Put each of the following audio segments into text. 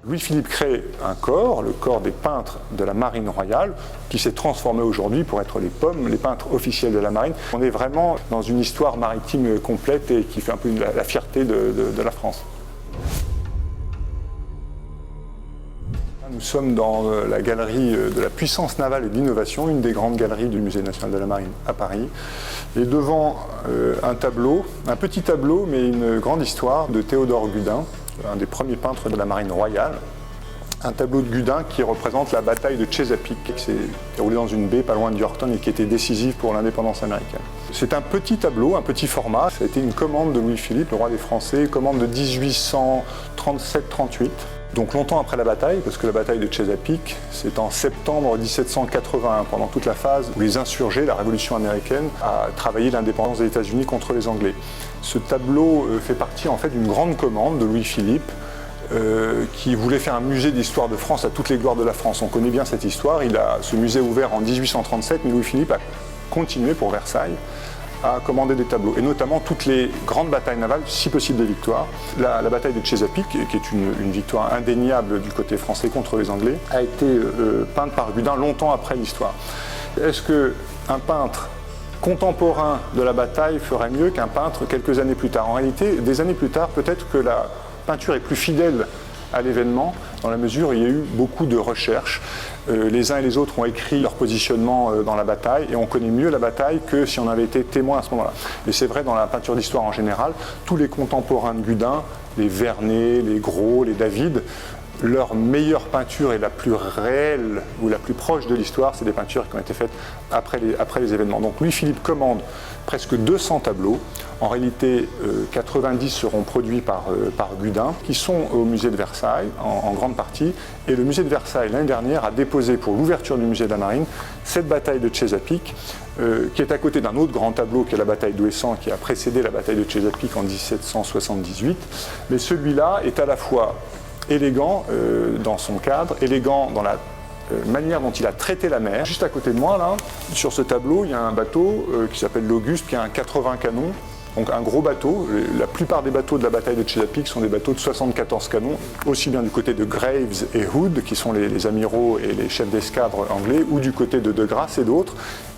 Louis-Philippe crée un corps, le corps des peintres de la Marine royale, qui s'est transformé aujourd'hui pour être les peintres officiels de la Marine. On est vraiment dans une histoire maritime complète et qui fait un peu la fierté de la France. Nous sommes dans la galerie de la puissance navale et d'innovation, une des grandes galeries du Musée national de la Marine à Paris. Et devant un tableau, un petit tableau, mais une grande histoire de Théodore Gudin, un des premiers peintres de la Marine royale. Un tableau de Gudin qui représente la bataille de Chesapeake, qui s'est déroulée dans une baie pas loin de Yorktown et qui était décisive pour l'indépendance américaine. C'est un petit tableau, un petit format. Ça a été une commande de Louis-Philippe, le roi des Français, commande de 1837-38. Donc longtemps après la bataille, parce que la bataille de Chesapeake, c'est en septembre 1781, pendant toute la phase où les insurgés, la Révolution américaine, a travaillé l'indépendance des États-Unis contre les Anglais. Ce tableau fait partie en fait d'une grande commande de Louis-Philippe, qui voulait faire un musée d'histoire de France à toutes les gloires de la France. On connaît bien cette histoire. Ce musée ouvert en 1837, mais Louis-Philippe a continué pour Versailles à commander des tableaux, et notamment toutes les grandes batailles navales, si possible des victoires. La bataille de Chesapeake, qui est une victoire indéniable du côté français contre les Anglais, a été peinte par Gudin longtemps après l'histoire. Est-ce qu'un peintre contemporain de la bataille ferait mieux qu'un peintre quelques années plus tard? En réalité, des années plus tard, peut-être que la peinture est plus fidèle à l'événement, dans la mesure où il y a eu beaucoup de recherches. Les uns et les autres ont écrit leur positionnement dans la bataille, et on connaît mieux la bataille que si on avait été témoin à ce moment-là. Et c'est vrai dans la peinture d'histoire en général, tous les contemporains de Gudin, les Vernet, les Gros, les David, leur meilleure peinture et la plus réelle ou la plus proche de l'histoire, c'est des peintures qui ont été faites après les événements. Donc Louis-Philippe commande presque 200 tableaux. En réalité, 90 seront produits par Gudin, qui sont au musée de Versailles en grande partie. Et le musée de Versailles, l'année dernière, a déposé pour l'ouverture du musée de la Marine cette bataille de Chesapeake, qui est à côté d'un autre grand tableau qui est la bataille d'Ouessant, qui a précédé la bataille de Chesapeake en 1778. Mais celui-là est à la fois élégant dans son cadre, élégant dans la manière dont il a traité la mer. Juste à côté de moi, là, sur ce tableau, il y a un bateau qui s'appelle l'Auguste, qui a un 80 canons, donc un gros bateau. La plupart des bateaux de la bataille de Chesapeake sont des bateaux de 74 canons, aussi bien du côté de Graves et Hood, qui sont les amiraux et les chefs d'escadre anglais, ou du côté de Grasse et d'autres.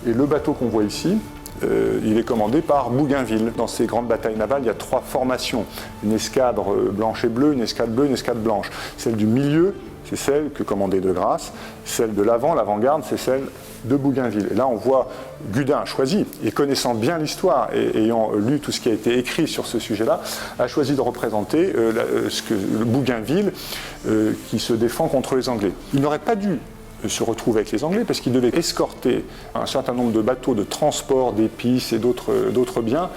Et le bateau qu'on voit ici, il est commandé par Bougainville. Dans ces grandes batailles navales, il y a 3 formations. Une escadre blanche et bleue, une escadre bleue, une escadre blanche. Celle du milieu, c'est celle que commandait De Grasse. Celle de l'avant, l'avant-garde, c'est celle de Bougainville. Et là, on voit Gudin choisi, et connaissant bien l'histoire, et ayant lu tout ce qui a été écrit sur ce sujet-là, a choisi de représenter le Bougainville qui se défend contre les Anglais. Il n'aurait pas dû se retrouver avec les Anglais parce qu'ils devaient escorter un certain nombre de bateaux de transport d'épices et d'autres biens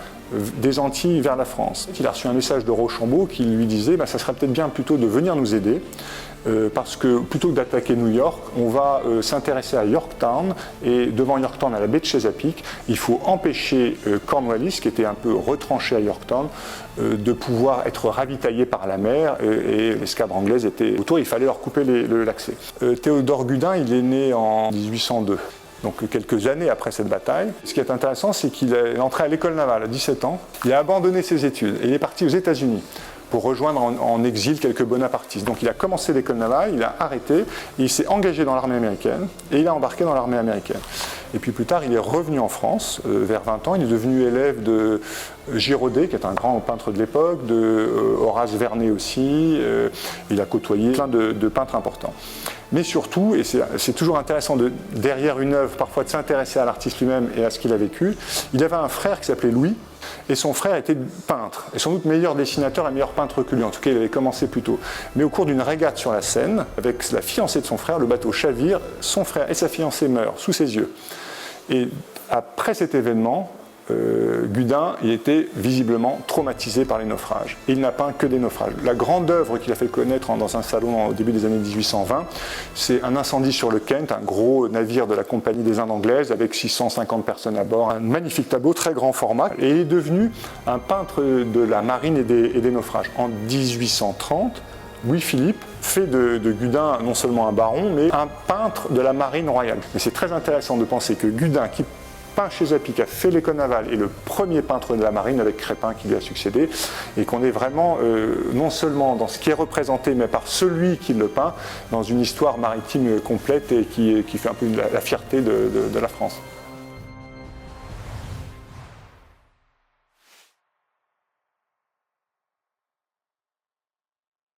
des Antilles vers la France. Il a reçu un message de Rochambeau qui lui disait ça serait peut-être bien plutôt de venir nous aider parce que plutôt que d'attaquer New York, on va s'intéresser à Yorktown, et devant Yorktown, à la baie de Chesapeake, il faut empêcher Cornwallis, qui était un peu retranché à Yorktown, de pouvoir être ravitaillé par la mer, et l'escadre anglaise était autour, il fallait leur couper l'accès. Théodore Gudin, il est né en 1802. Donc quelques années après cette bataille. Ce qui est intéressant, c'est qu'il est entré à l'école navale à 17 ans. Il a abandonné ses études et il est parti aux États-Unis pour rejoindre en exil quelques bonapartistes. Donc il a commencé l'école navale, il a arrêté, et il s'est engagé dans l'armée américaine, et il a embarqué dans l'armée américaine. Et puis plus tard, il est revenu en France, vers 20 ans, il est devenu élève de Girodet, qui est un grand peintre de l'époque, de Horace Vernet aussi, il a côtoyé plein de peintres importants. Mais surtout, et c'est toujours intéressant derrière une œuvre, parfois de s'intéresser à l'artiste lui-même et à ce qu'il a vécu, il avait un frère qui s'appelait Louis, et son frère était peintre, et sans doute meilleur dessinateur et meilleur peintre que lui, en tout cas il avait commencé plus tôt. Mais au cours d'une régate sur la Seine, avec la fiancée de son frère, le bateau chavire, son frère et sa fiancée meurent sous ses yeux. Et après cet événement, Gudin il était visiblement traumatisé par les naufrages. Et il n'a peint que des naufrages. La grande œuvre qu'il a fait connaître dans un salon au début des années 1820, c'est un incendie sur le Kent, un gros navire de la Compagnie des Indes anglaises avec 650 personnes à bord. Un magnifique tableau, très grand format. Et il est devenu un peintre de la marine et des naufrages. En 1830, Louis-Philippe fait de Gudin non seulement un baron, mais un peintre de la marine royale. Mais c'est très intéressant de penser que Gudin, qui peint chez Zapic, a fait l'école navale, est le premier peintre de la marine avec Crépin qui lui a succédé, et qu'on est vraiment non seulement dans ce qui est représenté, mais par celui qui le peint, dans une histoire maritime complète et qui fait un peu la fierté de la France.